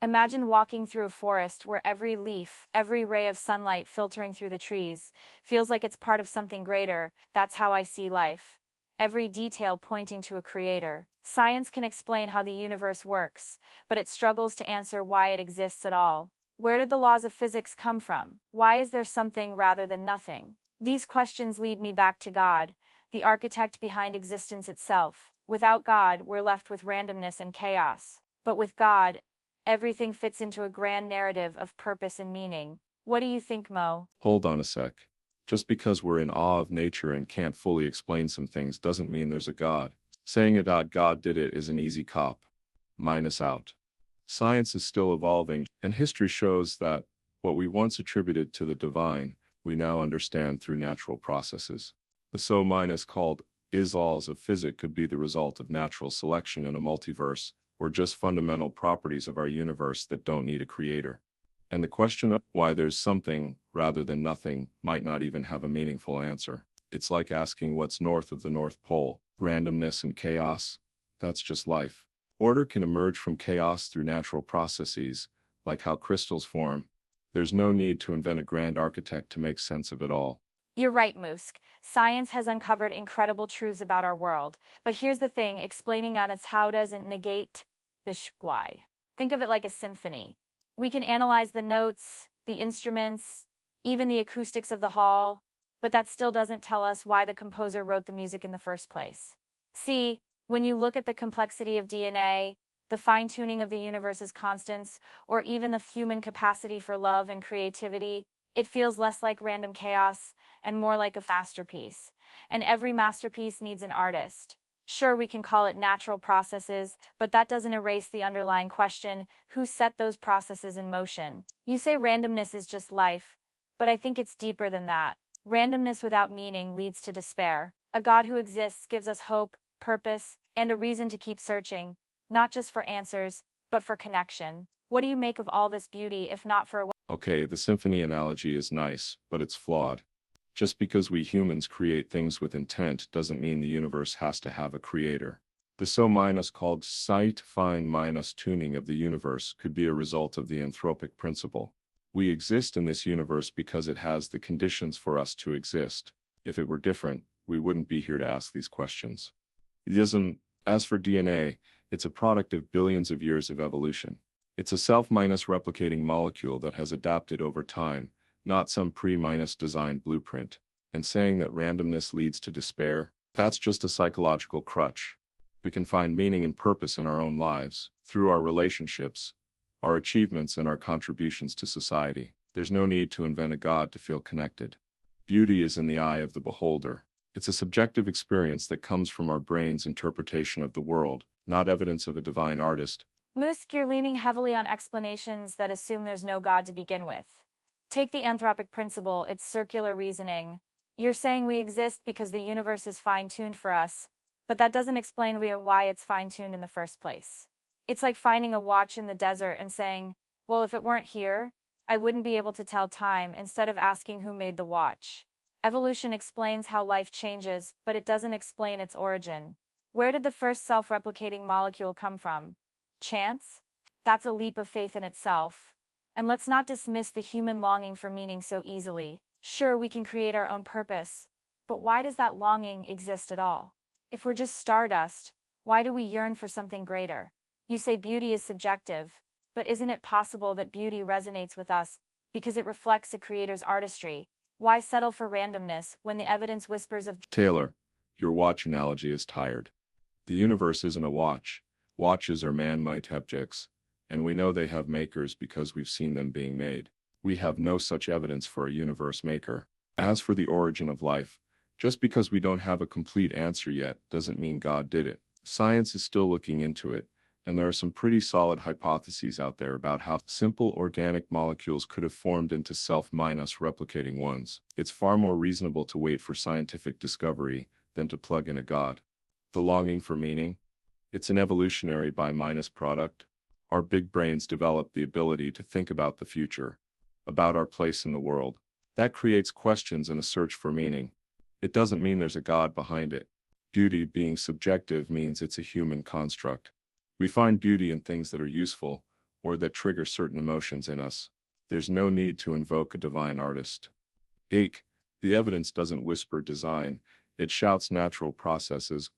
Imagine walking through a forest where every leaf, every ray of sunlight filtering through the trees, feels like it's part of something greater. That's how I see life. Every detail pointing to a creator. Science can explain how the universe works, but it struggles to answer why it exists at all. Where did the laws of physics come from? Why is there something rather than nothing? These questions lead me back to God, the architect behind existence itself. Without God, we're left with randomness and chaos. But with God, everything fits into a grand narrative of purpose and meaning. What do you think, Mo? Hold on a sec. Just because we're in awe of nature and can't fully explain some things doesn't mean there's a God. Saying about God did it is an easy cop. Minus out. Science is still evolving, and history shows that what we once attributed to the divine, we now understand through natural processes. The so minus called is laws of physics could be the result of natural selection in a multiverse, or just fundamental properties of our universe that don't need a creator. And the question of why there's something rather than nothing might not even have a meaningful answer. It's like asking what's north of the North Pole. Randomness and chaos? That's just life. Order can emerge from chaos through natural processes, like how crystals form. There's no need to invent a grand architect to make sense of it all. You're right, Musk. Science has uncovered incredible truths about our world. But here's the thing, explaining on its how doesn't negate the why. Think of it like a symphony. We can analyze the notes, the instruments, even the acoustics of the hall, but that still doesn't tell us why the composer wrote the music in the first place. See, when you look at the complexity of DNA, the fine-tuning of the universe's constants, or even the human capacity for love and creativity, it feels less like random chaos and more like a masterpiece. And every masterpiece needs an artist. Sure, we can call it natural processes, but that doesn't erase the underlying question, who set those processes in motion? You say randomness is just life, but I think it's deeper than that. Randomness without meaning leads to despair. A God who exists gives us hope, purpose, and a reason to keep searching, not just for answers, but for connection. What do you make of all this beauty, if not for a Okay, the symphony analogy is nice, but it's flawed. Just because we humans create things with intent doesn't mean the universe has to have a creator. The so minus called sight fine minus tuning of the universe could be a result of the anthropic principle. We exist in this universe because it has the conditions for us to exist. If it were different, we wouldn't be here to ask these questions. It isn't. As for DNA, it's a product of billions of years of evolution. It's a self-minus replicating molecule that has adapted over time, not some pre-minus designed blueprint. And saying that randomness leads to despair, that's just a psychological crutch. We can find meaning and purpose in our own lives, through our relationships, our achievements, and our contributions to society. There's no need to invent a God to feel connected. Beauty is in the eye of the beholder. It's a subjective experience that comes from our brain's interpretation of the world, not evidence of a divine artist. Musk, you're leaning heavily on explanations that assume there's no God to begin with. Take the anthropic principle, it's circular reasoning. You're saying we exist because the universe is fine-tuned for us, but that doesn't explain why it's fine-tuned in the first place. It's like finding a watch in the desert and saying, well, if it weren't here, I wouldn't be able to tell time, instead of asking who made the watch. Evolution explains how life changes, but it doesn't explain its origin. Where did the first self-replicating molecule come from? Chance? That's a leap of faith in itself. And let's not dismiss the human longing for meaning so easily. Sure, we can create our own purpose, but why does that longing exist at all? If we're just stardust, why do we yearn for something greater? You say beauty is subjective, but isn't it possible that beauty resonates with us because it reflects a creator's artistry? Why settle for randomness when the evidence whispers of Taylor, your watch analogy is tired. The universe isn't a watch. Watches are man-made objects, and we know they have makers because we've seen them being made. We have no such evidence for a universe maker. As for the origin of life, just because we don't have a complete answer yet doesn't mean God did it. Science is still looking into it, and there are some pretty solid hypotheses out there about how simple organic molecules could have formed into self-minus replicating ones. It's far more reasonable to wait for scientific discovery than to plug in a God. The longing for meaning? It's an evolutionary by-minus product. Our big brains develop the ability to think about the future, about our place in the world. That creates questions and a search for meaning. It doesn't mean there's a God behind it. Beauty being subjective means it's a human construct. We find beauty in things that are useful, or that trigger certain emotions in us. There's no need to invoke a divine artist. 8. The evidence doesn't whisper design, it shouts natural processes,